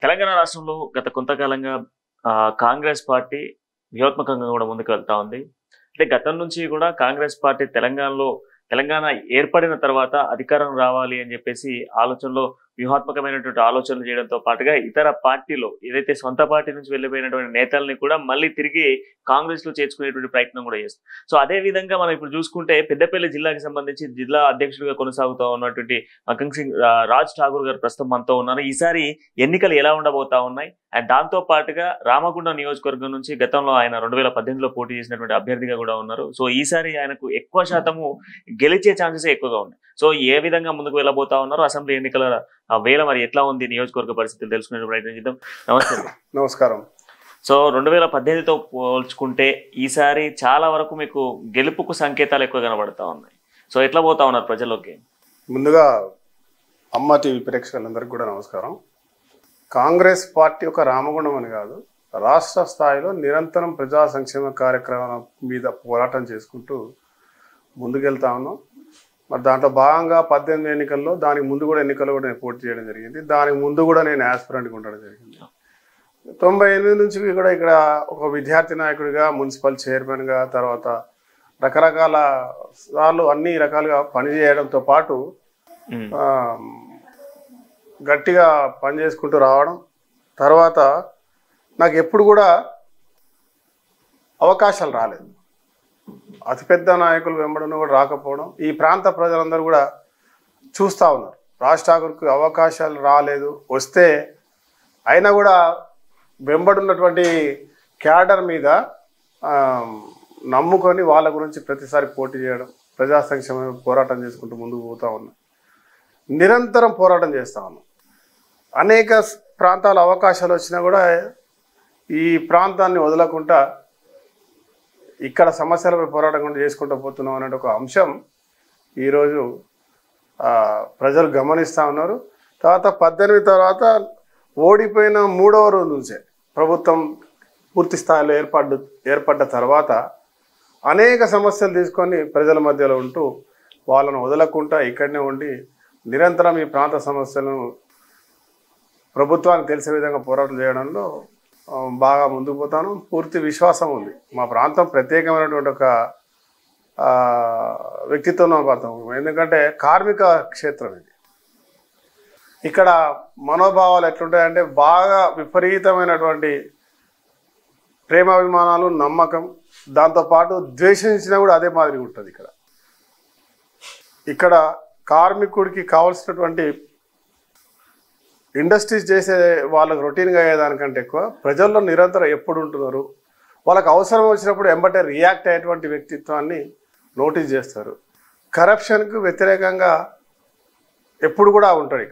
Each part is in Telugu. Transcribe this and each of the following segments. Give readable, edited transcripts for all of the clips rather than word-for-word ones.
తెలంగాణ రాష్ట్రంలో గత కొంతకాలంగా కాంగ్రెస్ పార్టీ వ్యూహాత్మకంగా కూడా ముందుకు వెళ్తా ఉంది. అంటే గతం నుంచి కూడా కాంగ్రెస్ పార్టీ తెలంగాణ ఏర్పడిన తర్వాత అధికారం రావాలి అని చెప్పేసి ఆలోచనలో వ్యూహాత్మకమైనటువంటి ఆలోచనలు చేయడంతో పాటుగా ఇతర పార్టీలో ఏదైతే సొంత పార్టీ నుంచి వెళ్ళిపోయినటువంటి నేతల్ని కూడా మళ్ళీ తిరిగి కాంగ్రెస్ లో చేర్చుకునేటువంటి ప్రయత్నం కూడా చేస్తుంది. సో అదే విధంగా మనం ఇప్పుడు చూసుకుంటే పెద్దపల్లి జిల్లాకి సంబంధించి జిల్లా అధ్యక్షుడిగా కొనసాగుతూ ఉన్నటువంటి మకంగ్ సింగ్ రాజ్ ఠాగూర్ గారు ప్రస్తుతం మనతో ఉన్నారు. ఈసారి ఎన్నికలు ఎలా ఉండబోతా ఉన్నాయి అండ్ దాంతో పాటుగా రామగుండం నియోజకవర్గం నుంచి గతంలో ఆయన 2018లో పోటీ చేసినటువంటి అభ్యర్థిగా కూడా ఉన్నారు. సో ఈసారి ఆయనకు ఎక్కువ శాతము గెలిచే ఛాన్సెస్ ఎక్కువగా ఉన్నాయి. సో ఏ విధంగా ముందుకు వెళ్ళబోతా ఉన్నారు, అసెంబ్లీ ఎన్నికల వేళ మరి ఎట్లా ఉంది, నియోజకవర్గ పరిస్థితులు తెలుసుకునే ప్రయత్నం చేద్దాం. నమస్తే. నమస్కారం. సో 2018తో పోల్చుకుంటే ఈసారి చాలా వరకు మీకు గెలుపుకు సంకేతాలు ఎక్కువ కనబడతా ఉన్నాయి. సో ఎట్లా పోతా ఉన్నారు ప్రజల్లోకి? ముందుగా అమ్మ టీవీ ప్రేక్షకులందరికీ కూడా నమస్కారం. కాంగ్రెస్ పార్టీ ఒక రామగుండం అని కాదు, రాష్ట్ర స్థాయిలో నిరంతరం ప్రజా సంక్షేమ కార్యక్రమం మీద పోరాటం చేసుకుంటూ ముందుకెళ్తా ఉన్నాం. మరి దాంట్లో భాగంగా 18 ఎన్నికల్లో, దానికి ముందు కూడా ఎన్నికల్లో కూడా నేను పోటీ చేయడం జరిగింది. దానికి ముందు కూడా నేను యాస్పిరెంట్గా ఉండడం జరిగింది. 98 నుంచి కూడా ఇక్కడ ఒక విద్యార్థి నాయకుడిగా, మున్సిపల్ చైర్మన్గా, తర్వాత రకరకాల సార్లు అన్ని రకాలుగా పనిచేయడంతో పాటు గట్టిగా పని చేసుకుంటూ రావడం. తర్వాత నాకు ఎప్పుడు కూడా అవకాశాలు రాలేదు. అతిపెద్ద నాయకులు వెంబడిన కూడా రాకపోవడం, ఈ ప్రాంత ప్రజలందరూ కూడా చూస్తూ ఉన్నారు. రాజ్ ఠాకూర్కి అవకాశాలు రాలేదు, వస్తే అయినా కూడా వెంబడున్నటువంటి క్యాడర్ మీద నమ్ముకొని వాళ్ళ గురించి ప్రతిసారి పోటీ చేయడం, ప్రజా సంక్షేమ పోరాటం చేసుకుంటూ ముందుకు పోతూ ఉన్నాం. నిరంతరం పోరాటం చేస్తూ ఉన్నాం. అనేక ప్రాంతాల అవకాశాలు వచ్చినా కూడా ఈ ప్రాంతాన్ని వదలకుండా ఇక్కడ సమస్యలపై పోరాటం కూడా చేసుకుంటూ పోతున్నాం అనే ఒక అంశం ఈరోజు ప్రజలు గమనిస్తూ ఉన్నారు. తర్వాత 18 తర్వాత ఓడిపోయిన 3వ రోజు నుంచే ప్రభుత్వం పూర్తి స్థాయిలో ఏర్పడ్డ తర్వాత అనేక సమస్యలు తీసుకొని ప్రజల మధ్యలో ఉంటూ వాళ్ళను వదలకుండా ఇక్కడనే ఉండి నిరంతరం ఈ ప్రాంత సమస్యలను ప్రభుత్వానికి తెలిసే విధంగా పోరాటం చేయడంలో బాగా ముందుకు పోతాను. పూర్తి విశ్వాసం ఉంది. మా ప్రాంతం ప్రత్యేకమైనటువంటి ఒక వ్యక్తిత్వం ప్రాంతం, ఎందుకంటే కార్మిక క్షేత్రం ఇది. ఇక్కడ మనోభావాలు ఎట్లుంటాయంటే బాగా విపరీతమైనటువంటి ప్రేమాభిమానాలు, నమ్మకం, దాంతోపాటు ద్వేషించినా కూడా అదే మాదిరిగా ఉంటుంది. ఇక్కడ కార్మికుడికి కావాల్సినటువంటి ఇండస్ట్రీస్ చేసే వాళ్ళకు రొటీన్గా అయ్యేదానికంటే ఎక్కువ ప్రజల్లో నిరంతరం ఎప్పుడు ఉంటున్నారు, వాళ్ళకు అవసరం వచ్చినప్పుడు ఎంబటే రియాక్ట్ అయ్యేటువంటి వ్యక్తిత్వాన్ని నోటీస్ చేస్తారు. కరప్షన్కు వ్యతిరేకంగా ఎప్పుడు కూడా ఉంటాడు.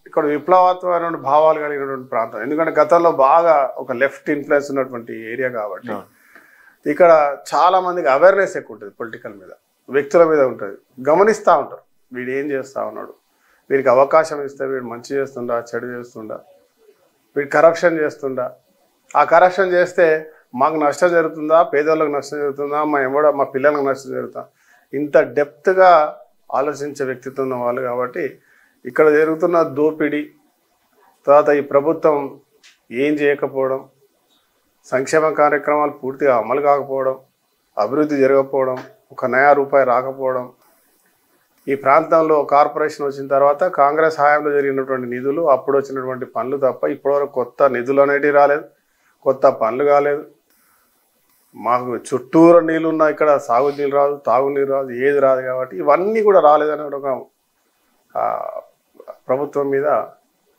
ఇక్కడ విప్లవాత్మకమైన భావాలు కలిగినటువంటి ప్రాంతం, ఎందుకంటే గతంలో బాగా ఒక లెఫ్ట్ ఇన్ఫ్లుయెన్స్ ఉన్నటువంటి ఏరియా కాబట్టి ఇక్కడ చాలామందికి అవేర్నెస్ ఎక్కువ ఉంటుంది. పొలిటికల్ మీద, వ్యక్తుల మీద ఉంటుంది. గమనిస్తూ ఉంటారు, వీడు ఏం చేస్తూ ఉన్నాడు, వీడికి అవకాశం ఇస్తే వీడు మంచి చేస్తుండా, చెడు చేస్తుండా, వీడు కరప్షన్ చేస్తుండా, ఆ కరప్షన్ చేస్తే మాకు నష్టం జరుగుతుందా, పేదవాళ్ళకి నష్టం జరుగుతుందా, మా పిల్లలకు నష్టం జరుగుతుందా, ఇంత డెప్త్గా ఆలోచించే వ్యక్తిత్వం ఉన్న వాళ్ళు. కాబట్టి ఇక్కడ జరుగుతున్న దోపిడీ, తర్వాత ఈ ప్రభుత్వం ఏం చేయకపోవడం, సంక్షేమ కార్యక్రమాలు పూర్తిగా అమలు కాకపోవడం, అభివృద్ధి జరగకపోవడం, ఒక నయా రూపాయి రాకపోవడం, ఈ ప్రాంతంలో కార్పొరేషన్ వచ్చిన తర్వాత కాంగ్రెస్ హయాంలో జరిగినటువంటి నిధులు, అప్పుడు వచ్చినటువంటి పనులు తప్ప ఇప్పటివరకు కొత్త నిధులు అనేటివి రాలేదు, కొత్త పనులు కాలేదు. మాకు చుట్టూరు నీళ్ళు ఉన్నా ఇక్కడ సాగునీళ్ళు రాదు, తాగునీరు రాదు, ఏది రాదు. కాబట్టి ఇవన్నీ కూడా రాలేదనే ఒక ప్రభుత్వం మీద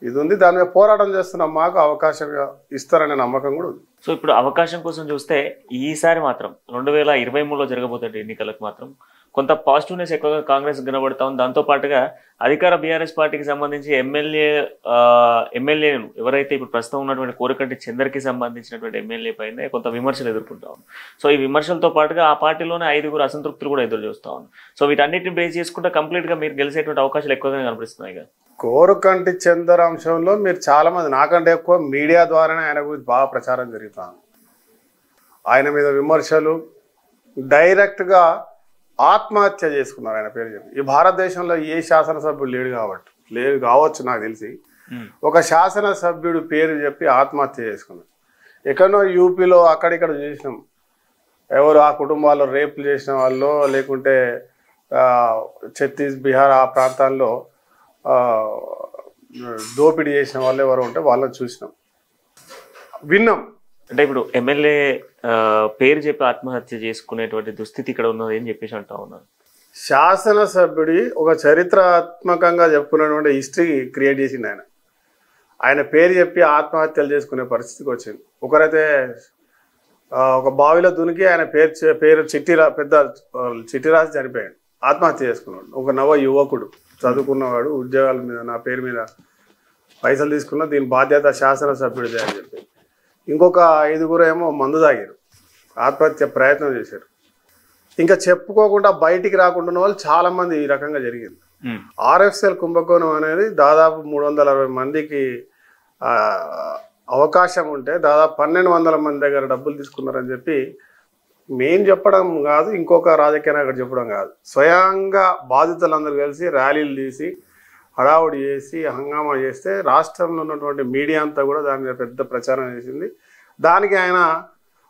ఇది ఉంది. దాని మీద పోరాటం చేస్తున్నాం. మాకు అవకాశం ఇస్తారనే నమ్మకం కూడా ఉంది. సో ఇప్పుడు అవకాశం కోసం చూస్తే ఈసారి మాత్రం 2023లో జరగబోతున్న ఎన్నికలకు మాత్రం కొంత పాజిటివ్నెస్ ఎక్కువగా కాంగ్రెస్ కనబడతా ఉంది. దాంతో పాటుగా అధికార బీఆర్ఎస్ పార్టీకి సంబంధించి ఎమ్మెల్యేను ఎవరైతే ఇప్పుడు ప్రస్తుతం ఉన్నటువంటి కోరకంటి చందర్కి సంబంధించినటువంటి ఎమ్మెల్యే పైన కొంత విమర్శలు ఎదుర్కొంటా ఉంది. సో ఈ విమర్శలతో పాటుగా ఆ పార్టీలోనే 5 అసంతృప్తులు కూడా ఎదురు చూస్తూ ఉంది. సో వీటన్నిటిని బేస్ చేసుకుంటే కంప్లీట్గా మీరు గెలిచేటువంటి అవకాశాలు ఎక్కువగా కనిపిస్తున్నాయి కదా. కోరకంటి చందర్ అంశంలో మీరు చాలామంది, నాకంటే ఎక్కువ మీడియా ద్వారానే ఆయన గురించి బాగా ప్రచారం జరుగుతాను. ఆయన మీద విమర్శలు, డైరెక్ట్గా ఆత్మహత్య చేసుకున్నారు ఆయన పేరు చెప్పి. ఈ భారతదేశంలో ఏ శాసనసభ్యులు లేడు కావచ్చు నాకు తెలిసి. ఒక శాసనసభ్యుడు పేరు చెప్పి ఆత్మహత్య చేసుకున్నాడు. ఎక్కడో యూపీలో అక్కడిక్కడ చేసినాం. ఎవరు ఆ కుటుంబాల్లో రేపులు చేసిన వాళ్ళు, లేకుంటే బీహార్ ఆ ప్రాంతాల్లో దోపిడీ చేసిన వాళ్ళు ఎవరు ఉంటే వాళ్ళని చూసినాం, విన్నాం. అంటే ఇప్పుడు ఎమ్మెల్యే పేరు చెప్పి ఆత్మహత్య చేసుకునేటువంటి దుస్థితి ఇక్కడ ఉన్నది అని చెప్పేసి అంటా ఉన్నారు. శాసనసభ్యుడి ఒక చరిత్రాత్మకంగా చెప్పుకున్నటువంటి హిస్టరీ క్రియేట్ చేసింది ఆయన. ఆయన పేరు చెప్పి ఆత్మహత్యలు చేసుకునే పరిస్థితికి వచ్చింది. ఒకరైతే ఒక బావిలో దునికి ఆయన పేరు పెద్ద చిట్టి రాసి చనిపోయాడు, ఆత్మహత్య చేసుకున్నాడు. ఒక నవ యువకుడు, చదువుకున్నవాడు, ఉద్యోగాల మీద నా పేరు మీద పైసలు తీసుకున్న, దీని బాధ్యత శాసనసభ్యుడిదే అని చెప్పి. ఇంకొక 5గురు ఏమో మందు తాగారు, ఆత్మహత్య ప్రయత్నం చేశారు. ఇంకా చెప్పుకోకుండా బయటికి రాకుండా వాళ్ళు చాలామంది ఈ రకంగా జరిగింది. ఆర్ఎఫ్సిఎల్ కుంభకోణం అనేది దాదాపు 360 మందికి అవకాశం ఉంటే దాదాపు 1200 మంది దగ్గర డబ్బులు తీసుకున్నారని చెప్పి మేం చెప్పడం కాదు, ఇంకొక రాజకీయ నాయకుడు చెప్పడం కాదు, స్వయంగా బాధితులందరూ కలిసి ర్యాలీలు తీసి హడావుడి చేసి హంగామా చేస్తే రాష్ట్రంలో ఉన్నటువంటి మీడియా అంతా కూడా దాని మీద పెద్ద ప్రచారం చేసింది. దానికి ఆయన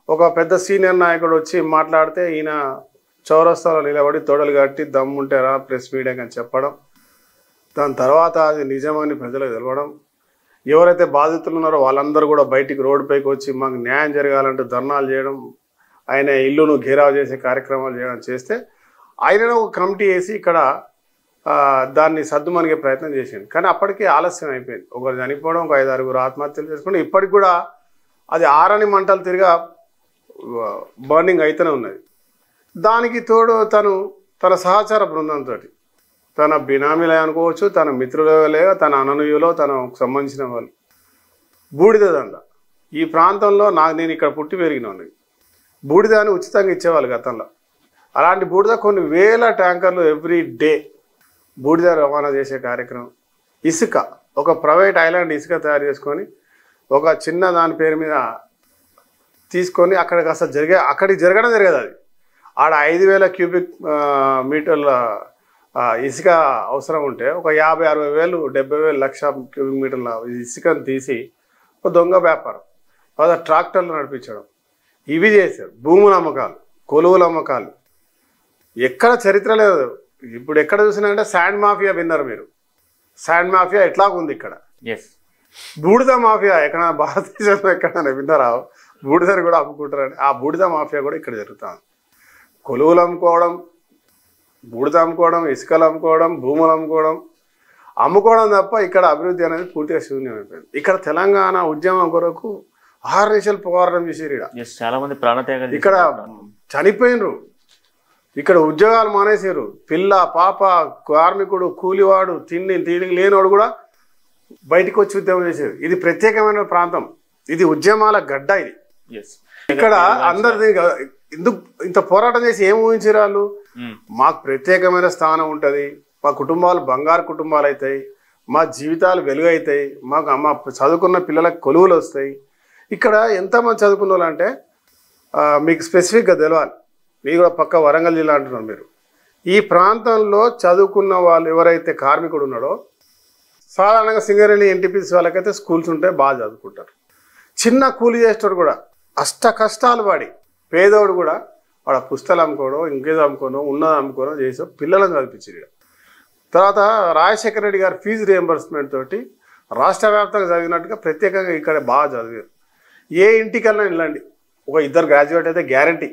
ఒక పెద్ద సీనియర్ నాయకుడు వచ్చి మాట్లాడితే ఈయన చౌరస్తాలో నిలబడి తొడలు కట్టి దమ్ముంటారా ప్రెస్ మీడియాకి అని చెప్పడం, దాని తర్వాత అది నిజమని ప్రజలకు తెలవడం, ఎవరైతే బాధితులు ఉన్నారో వాళ్ళందరూ కూడా బయటికి రోడ్డుపైకి వచ్చి మాకు న్యాయం జరగాలంటూ ధర్నాలు చేయడం, ఆయన ఇల్లును ఘేరావు చేసే కార్యక్రమాలు చేయడం చేస్తే ఆయనను ఒక కమిటీ వేసి ఇక్కడ దాన్ని సర్దుమనిగే ప్రయత్నం చేసింది. కానీ అప్పటికి ఆలస్యం అయిపోయింది. ఒకరు చనిపోవడం, ఒక 5-6 ఆత్మహత్యలు చేసుకుంటే ఇప్పటికి కూడా అది ఆరని మంటలు తిరిగా బర్నింగ్ అయితేనే ఉన్నది. దానికి తోడు తన సహచార బృందంతో, తన బినామీలే అనుకోవచ్చు, తన మిత్రులే, తన అననుయులో తనకు సంబంధించిన వాళ్ళు బూడిద దండ. ఈ ప్రాంతంలో నేను ఇక్కడ పుట్టి పెరిగినాను. బూడిద అని ఉచితంగా ఇచ్చేవాళ్ళు గతంలో. అలాంటి బూడిద కొన్ని వేల ట్యాంకర్లు ఎవ్రీ డే బూడిద రవాణా చేసే కార్యక్రమం. ఇసుక, ఒక ప్రైవేట్ ఐలాండ్ ఇసుక తయారు చేసుకొని ఒక చిన్న దాని పేరు మీద తీసుకొని అక్కడికి అసలు అక్కడికి జరగడం జరిగేది. అది ఆడ 5000 క్యూబిక్ మీటర్ల ఇసుక అవసరం ఉంటే ఒక 50-60 వేలు 70,000 లక్ష క్యూబిక్ మీటర్ల ఇసుకను తీసి ఒక దొంగ వ్యాపారం, ట్రాక్టర్లు నడిపించడం, ఇవి చేశారు. భూముల అమ్మకాలు, కొలువుల అమ్మకాలు, ఎక్కడ చరిత్ర లేదు. ఇప్పుడు ఎక్కడ చూసినా అంటే శాండ్ మాఫియా విన్నారు మీరు. శాండ్ మాఫియా ఎట్లా ఉంది ఇక్కడ. బూడిద మాఫియా ఎక్కడ భారతదేశంలో ఎక్కడైనా విన్నారా? బూడిదని కూడా అమ్ముకుంటారని. ఆ బూడిద మాఫియా కూడా ఇక్కడ జరుగుతుంది. కొలువులు అమ్ముకోవడం, బూడిద అమ్ముకోవడం, ఇసుకలు అమ్ముకోవడం, భూములు అమ్ముకోవడం తప్ప ఇక్కడ అభివృద్ధి అనేది పూర్తిగా శూన్యం అయిపోయింది. ఇక్కడ తెలంగాణ ఉద్యమం కొరకు 6 నిమిషాలు పోరాటం చేసేరు. చాలా మంది ప్రాణత్యాగాలు ఇక్కడ చనిపోయినరు. ఇక్కడ ఉద్యోగాలు మానేసారు. పిల్ల పాప, కార్మికుడు, కూలివాడు, తిండి లేనివాడు కూడా బయటకు వచ్చి ఉద్యమం చేసేది. ఇది ప్రత్యేకమైన ప్రాంతం, ఇది ఉద్యమాల గడ్డ. ఇది ఇక్కడ అందరిది ఎందుకు ఇంత పోరాటం చేసి ఏం ఊహించారు వాళ్ళు? మాకు ప్రత్యేకమైన స్థానం ఉంటుంది, మా కుటుంబాలు బంగారు కుటుంబాలు అవుతాయి, మా జీవితాలు వెలుగైతాయి, మా చదువుకున్న పిల్లలకు కొలువులు వస్తాయి. ఇక్కడ ఎంతమంది చదువుకున్న వాళ్ళు అంటే మీకు స్పెసిఫిక్గా తెలవాలి. మీరు కూడా పక్క వరంగల్ జిల్లా అంటున్నారు మీరు. ఈ ప్రాంతంలో చదువుకున్న వాళ్ళు ఎవరైతే కార్మికుడు ఉన్నాడో, సాధారణంగా సింగరేణి ఎన్టీపీసీ వాళ్ళకైతే స్కూల్స్ ఉంటే బాగా చదువుకుంటారు. చిన్న కూలి చేసేటోడు కూడా అష్ట కష్టాలు పడి, పేదోడు కూడా వాడు పుస్తకాలు అమ్ముకోవడం, ఇంకేదో అమ్ముకోవడం, ఉన్నది అమ్ముకోవడం చేసే పిల్లలను చదివించారు. తర్వాత రాజశేఖర రెడ్డి గారు ఫీజు రియంబర్స్మెంట్ తోటి రాష్ట్ర వ్యాప్తంగా చదివినట్టుగా ప్రత్యేకంగా ఇక్కడ బాగా చదివారు. ఏ ఇంటికల్లా వెళ్ళండి, ఒక 2 గ్రాడ్యుయేట్ అయితే గ్యారంటీ.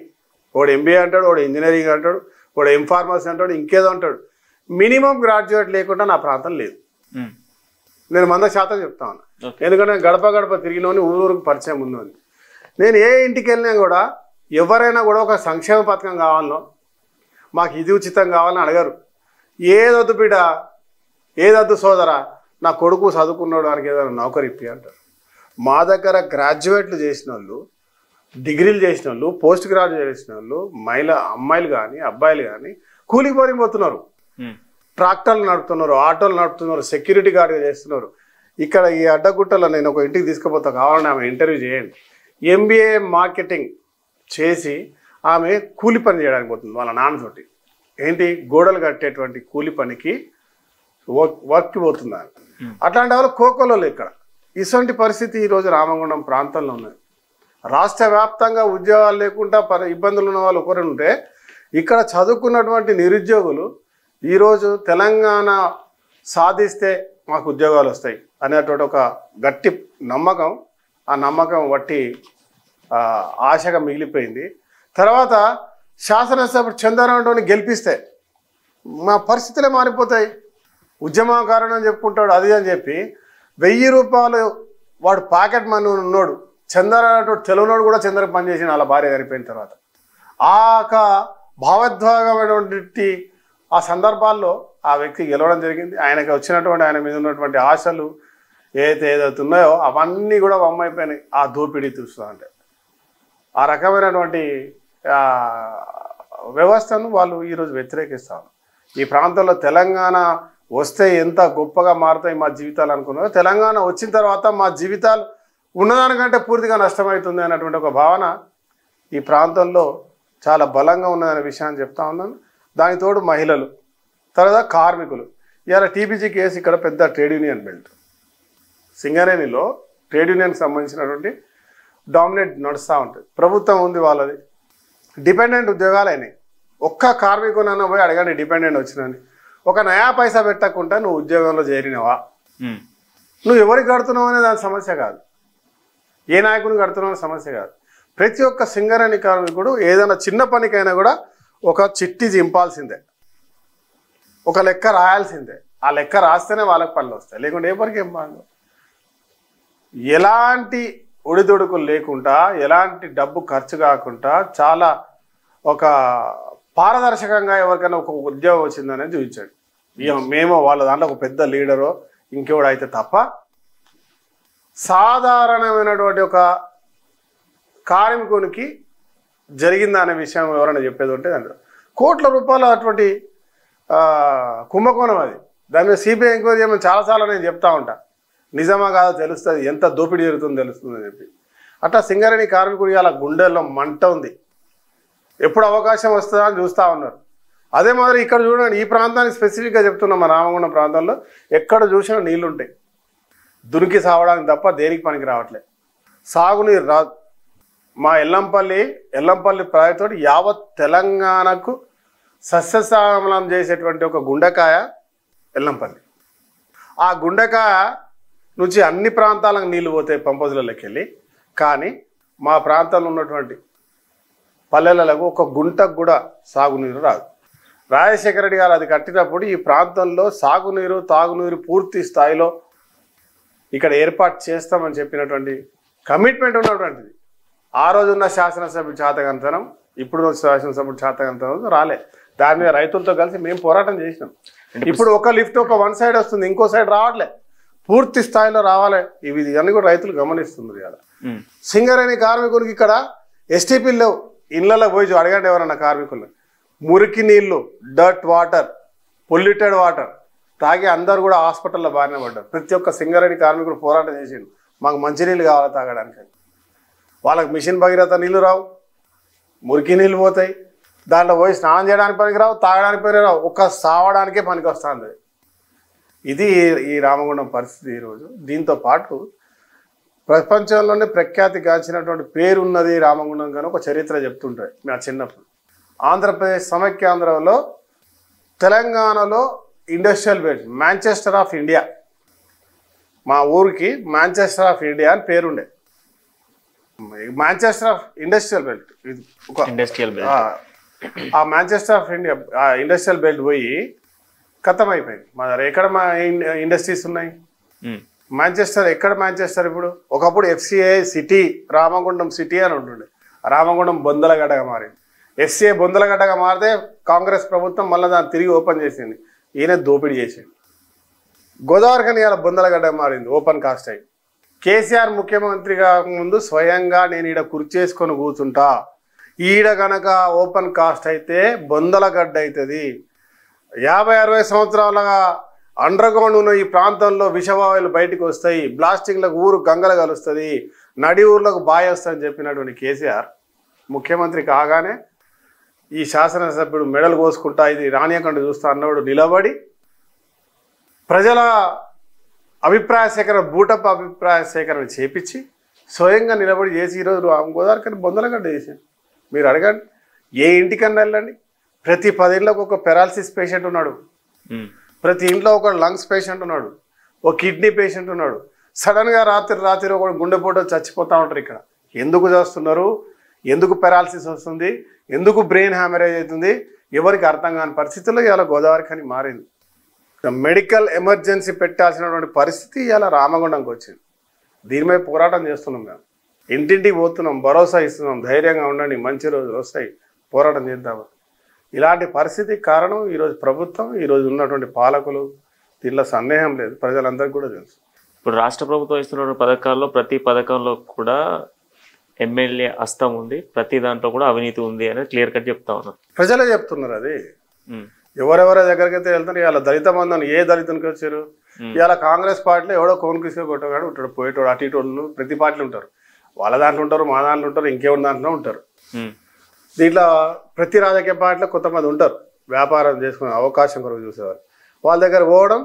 వాడు ఎంబీఏ అంటాడు, వాడు ఇంజనీరింగ్ అంటాడు, వాడు ఎంఫార్మసీ అంటాడు, ఇంకేదో అంటాడు. మినిమం గ్రాడ్యుయేట్ లేకుండా నా ప్రాంతం లేదు. నేను 100% చెప్తాను. ఎందుకంటే గడప తిరిగినోని ఊరికి పరిచయం ఉందని. నేను ఏ ఇంటికి వెళ్ళినా కూడా ఎవరైనా కూడా ఒక సంక్షేమ పథకం కావాలనో, మాకు ఇది ఉచితం కావాలని అడగరు. ఏదొద్దు బిడ్డ, ఏదొద్దు సోదరా, నా కొడుకు చదువుకున్నాడు, దానికి ఏదైనా నౌకరీ ఇప్పి అంటారు. మా దగ్గర గ్రాడ్యుయేట్లు చేసిన వాళ్ళు, డిగ్రీలు చేసిన వాళ్ళు, పోస్ట్ గ్రాడ్యుయేట్ చేసిన వాళ్ళు, అమ్మాయిలు కానీ అబ్బాయిలు కానీ కూలికి పోతున్నారు. ట్రాక్టర్లు నడుపుతున్నారు, ఆటోలు నడుపుతున్నారు, సెక్యూరిటీ గార్డ్గా చేస్తున్నారు. ఇక్కడ ఈ అడ్డగుట్టలో నేను ఒక ఇంటికి తీసుకుపోతా, కావాలని ఆమె ఇంటర్వ్యూ చేయండి. ఎంబీఏ మార్కెటింగ్ చేసి ఆమె కూలి పని చేయడానికి పోతుంది వాళ్ళ నాన్నతోటి. ఏంటి, గోడలు కట్టేటువంటి కూలి పనికి వర్క్కి పోతుంది. అట్లాంటి వాళ్ళు కోకోలో ఇక్కడ ఇటువంటి పరిస్థితి ఈరోజు రామగుండం ప్రాంతంలో ఉన్నది. రాష్ట్ర వ్యాప్తంగా ఉద్యోగాలు లేకుండా ఇబ్బందులు ఉన్న వాళ్ళు ఒకరు ఉంటే ఇక్కడ చదువుకున్నటువంటి నిరుద్యోగులు ఈరోజు తెలంగాణ సాధిస్తే మాకు ఉద్యోగాలు వస్తాయి అనేటువంటి ఒక గట్టి నమ్మకం, ఆ నమ్మకం బట్టి ఆశగా మిగిలిపోయింది. తర్వాత శాసనసభ చంద్రబాబుని గెలిపిస్తే మా పరిస్థితులే మారిపోతాయి. ఉద్యమకారుడు అని చెప్పుకుంటాడు అది అని చెప్పి 1000 రూపాయలు వాడు పాకెట్ మనీ ఉన్నోడు చంద్రబాబు తెలుగునోడు కూడా చంద్ర పనిచేసిన వాళ్ళ భార్య చనిపోయిన తర్వాత భావోద్వేగమైనటువంటి ఆ సందర్భాల్లో ఆ వ్యక్తి గెలవడం జరిగింది. ఆయనకి వచ్చినటువంటి ఆయన మీద ఉన్నటువంటి ఆశలు ఏదైతే ఉన్నాయో అవన్నీ కూడా వమ్మైపోయినాయి ఆ దోపిడీ చూస్తూ అంటే. ఆ రకమైనటువంటి వ్యవస్థను వాళ్ళు ఈరోజు వ్యతిరేకిస్తారు. ఈ ప్రాంతంలో తెలంగాణ వస్తే ఎంత గొప్పగా మారుతాయి మా జీవితాలు అనుకున్నారో, తెలంగాణ వచ్చిన తర్వాత మా జీవితాలు ఉన్నదానికంటే పూర్తిగా నష్టమవుతుంది అన్నటువంటి ఒక భావన ఈ ప్రాంతంలో చాలా బలంగా ఉన్నదనే విషయాన్ని చెప్తా ఉన్నాను. దానికి తోడు మహిళలు, తర్వాత కార్మికులు. ఇవాళ టీపీజీ కేసు ఇక్కడ పెద్ద ట్రేడ్ యూనియన్ బెల్ట్. సింగరేణిలో ట్రేడ్ యూనియన్కి సంబంధించినటువంటి డామినేట్ నడుస్తూ ఉంటుంది. ప్రభుత్వం ఉంది, వాళ్ళది డిపెండెంట్ ఉద్యోగాలు అయినాయి. ఒక్క కార్మికునన్నా పోయి అడగండి డిపెండెంట్ వచ్చినని. ఒక నయా పైసా పెట్టకుండా నువ్వు ఉద్యోగంలో చేరినవా, నువ్వు ఎవరికి కడుతున్నావు అనే దాని సమస్య కాదు, ఏ నాయకుని కడుతున్నావు అనే సమస్య కాదు. ప్రతి ఒక్క సింగరేణి కార్మికుడు ఏదైనా చిన్న పనికైనా కూడా ఒక చిట్టి చింపాల్సిందే, ఒక లెక్క రాయాల్సిందే. ఆ లెక్క రాస్తేనే వాళ్ళకి పనులు వస్తాయి, లేకుంటే ఏ పనికి ఏం బాగా. ఎలాంటి ఒడిదొడుకులు లేకుండా, ఎలాంటి డబ్బు ఖర్చు కాకుండా చాలా ఒక పారదర్శకంగా ఎవరికైనా ఒక ఉద్యోగం వచ్చిందనేది చూపించాడు. మేము వాళ్ళ దాంట్లో ఒక పెద్ద లీడరో ఇంకెవడో అయితే తప్ప సాధారణమైనటువంటి ఒక కార్మికునికి జరిగిందా అనే విషయం ఎవరైనా చెప్పేది ఉంటే దాంట్లో కోట్ల రూపాయల అటువంటి కుంభకోణం అది. దాని మీద సిబిఐ ఎంక్వైరీ చేయమని చాలాసార్లు నేను చెప్తా ఉంటా. నిజమా కాదో తెలుస్తుంది, ఎంత దోపిడీ జరుగుతుందో తెలుస్తుందని చెప్పి. అట్లా సింగరేణి కార్మికుడి అలా గుండెల్లో మంట ఉంది, ఎప్పుడు అవకాశం వస్తుందా అని చూస్తూ ఉన్నారు. అదే మాదిరి ఇక్కడ చూడండి, ఈ ప్రాంతానికి స్పెసిఫిక్గా చెప్తున్నాం, మా రామగుండం ప్రాంతంలో ఎక్కడ చూసినా నీళ్ళు ఉంటాయి, దునికి సావడానికి తప్ప దేనికి పనికి రావట్లేదు. సాగునీరు రాదు. మా ఎల్లంపల్లి ప్రాజెక్టు యావత్ తెలంగాణకు సస్యశ్యామలం చేసేటువంటి ఒక గుండెకాయ ఎల్లంపల్లి. ఆ గుండెకాయ నుంచి అన్ని ప్రాంతాలకు నీళ్లు పోతాయి పంపొజులకి వెళ్ళి, కానీ మా ప్రాంతంలో ఉన్నటువంటి పల్లెలకు ఒక గుంటకు కూడా సాగునీరు రాదు. రాజశేఖర రెడ్డి గారు అది కట్టినప్పుడు ఈ ప్రాంతంలో సాగునీరు తాగునీరు పూర్తి స్థాయిలో ఇక్కడ ఏర్పాటు చేస్తామని చెప్పినటువంటి కమిట్మెంట్ ఉన్నటువంటిది. ఆ రోజున్న శాసనసభ్యుడు చేతకంతనం, ఇప్పుడు శాసనసభ్యుడు చేతకంతనం రాలే. దాని మీద రైతులతో కలిసి మేము పోరాటం చేసినాం. ఇప్పుడు ఒక లిఫ్ట్ ఒక వన్ సైడ్ వస్తుంది, ఇంకో సైడ్ రావట్లే, పూర్తి స్థాయిలో రావాలి. ఇవన్నీ కూడా రైతులు గమనిస్తున్నారు కదా. సింగరేణి కార్మికులకి ఇక్కడ ఎస్టీపీలు లేవు. ఇళ్లలో పోయి అడగండి ఎవరన్నా కార్మికులు, మురికి నీళ్లు, డర్ట్ వాటర్, పొల్యూటెడ్ వాటర్ తాగి అందరు కూడా హాస్పిటల్లో బారిన పడ్డారు. ప్రతి ఒక్క సింగరేణి కార్మికుడు పోరాటం చేసిండు, మాకు మంచినీళ్ళు కావాలి తాగడానికి. వాళ్ళకి మిషన్ భగీరథ నీళ్ళు రావు, మురికి నీళ్ళు పోతాయి, దాంట్లో పోయి స్నానం చేయడానికి పనికి రావు, తాగడానికి పనికి రావు, ఒక్క సావడానికే పనికి వస్తుంది. ఇది ఈ రామగుండం పరిస్థితి ఈరోజు. దీంతో పాటు ప్రపంచంలోనే ప్రఖ్యాతిగాంచినటువంటి పేరున్నది రామగుండం కానీ ఒక చరిత్ర చెప్తుంటాయి మా చిన్నప్పుడు. ఆంధ్రప్రదేశ్ సమైక్యాంధ్రలో తెలంగాణలో industrial belt, Manchester of India. మా ఊరికి మాంచెస్టర్ ఆఫ్ ఇండియా అని పేరుండే. మాంచెస్టర్ ఆఫ్ ఇండస్ట్రియల్ బెల్ట్, ఇది ఒక ఇండస్ట్రియల్ బెల్ట్. ఆ Manchester of India industrial belt పోయి ఖతం అయిపోయింది. మా ఎక్కడ మా ఇండస్ట్రీస్ ఉన్నాయి? మాంచెస్టర్ ఎక్కడ? మాంచెస్టర్ ఇప్పుడు ఒకప్పుడు ఎఫ్సిఐ సిటీ, రామగుండం సిటీ అని ఉంటుండే. రామగుండం బొందలగడ్డగా మారింది. ఎఫ్సిఐ బొందలగడ్డగా మారితే కాంగ్రెస్ ప్రభుత్వం మళ్ళీ దాన్ని తిరిగి ఓపెన్ చేసింది. ఈయన దోపిడీ చేసింది. గోదావరి కానీ ఇలా బొందలగడ్డగా మారింది, ఓపెన్ కాస్ట్ అయ్యి. కేసీఆర్ ముఖ్యమంత్రిగా ముందు స్వయంగా నేను ఈడ కుర్చేసుకొని కూర్చుంటా, ఈడ కనుక ఓపెన్ కాస్ట్ అయితే బొందలగడ్డ అవుతుంది. 50-60 సంవత్సరాలుగా అండర్ గ్రౌండ్ ఉన్న ఈ ప్రాంతంలో విషవాయువులు బయటకు వస్తాయి, బ్లాస్టింగ్లకు ఊరు గంగలు కలుస్తుంది, నడి ఊర్లకు బాయ్ వస్తుందని చెప్పినటువంటి కేసీఆర్ ముఖ్యమంత్రి కాగానే ఈ శాసనసభ్యుడు మెడలు కోసుకుంటా ఇది రానియకుండా చూస్తా అన్నవాడు నిలబడి ప్రజల అభిప్రాయ సేకరణ బూటప్ అభిప్రాయ సేకరణ చేపించి స్వయంగా నిలబడి చేసి ఈరోజు గోదావరి కానీ బొందలగడ్డ చేశాను. మీరు అడగండి, ఏ ఇంటికన్నా వెళ్ళండి, ప్రతి 10 ఇళ్ళకు ఒక పెరాలసిస్ పేషెంట్ ఉన్నాడు, ప్రతి ఇంట్లో ఒక లంగ్స్ పేషెంట్ ఉన్నాడు, ఒక కిడ్నీ పేషెంట్ ఉన్నాడు. సడన్గా రాత్రి ఒక గుండెపోటు చచ్చిపోతూ ఉంటారు. ఇక్కడ ఎందుకు చేస్తున్నారు, ఎందుకు పెరాలసిస్ వస్తుంది, ఎందుకు బ్రెయిన్ హ్యామరేజ్ అవుతుంది, ఎవరికి అర్థం కాని పరిస్థితుల్లో ఇవాళ గోదావరి కానీ మారింది. మెడికల్ ఎమర్జెన్సీ పెట్టాల్సినటువంటి పరిస్థితి ఇవాళ రామగుండంకి వచ్చింది. దీని మీద పోరాటం చేస్తున్నాం. మేము ఇంటింటికి పోతున్నాం, భరోసా ఇస్తున్నాం, ధైర్యంగా ఉండండి, మంచి రోజులు వస్తాయి, పోరాటం చేద్దాం. ఇలాంటి పరిస్థితికి కారణం ఈరోజు ప్రభుత్వం, ఈరోజు ఉన్నటువంటి పాలకులు. దీనిలో సందేహం లేదు, ప్రజలందరికీ కూడా తెలుసు. ఇప్పుడు రాష్ట్ర ప్రభుత్వం ఇస్తున్న పథకాల్లో ప్రతి పథకంలో కూడా ఎమ్మెల్యే హస్తం ఉంది, ప్రతి దాంట్లో కూడా అవినీతి ఉంది అనేది క్లియర్ కట్ చెప్తా ఉన్నారు. ప్రజలే చెప్తున్నారు. అది ఎవరెవరి దగ్గరికి అయితే వెళ్తారు. ఇవాళ దళిత బంధుని ఏ దళితునికి వచ్చారు? ఇవాళ కాంగ్రెస్ పార్టీలో ఎవడో కోన్ కొట్టగాడు ఉంటాడు, పోయేటోడు, అటు ఇటు ప్రతి పార్టీలు ఉంటారు. వాళ్ళ దాంట్లో ఉంటారు, మా దాంట్లో ఉంటారు, ఇంకెవరి దాంట్లో ఉంటారు. దీంట్లో ప్రతి రాజకీయ పార్టీలో కొంతమంది ఉంటారు, వ్యాపారం చేసుకునే అవకాశం కొరకు చూసేవారు. వాళ్ళ దగ్గర పోవడం,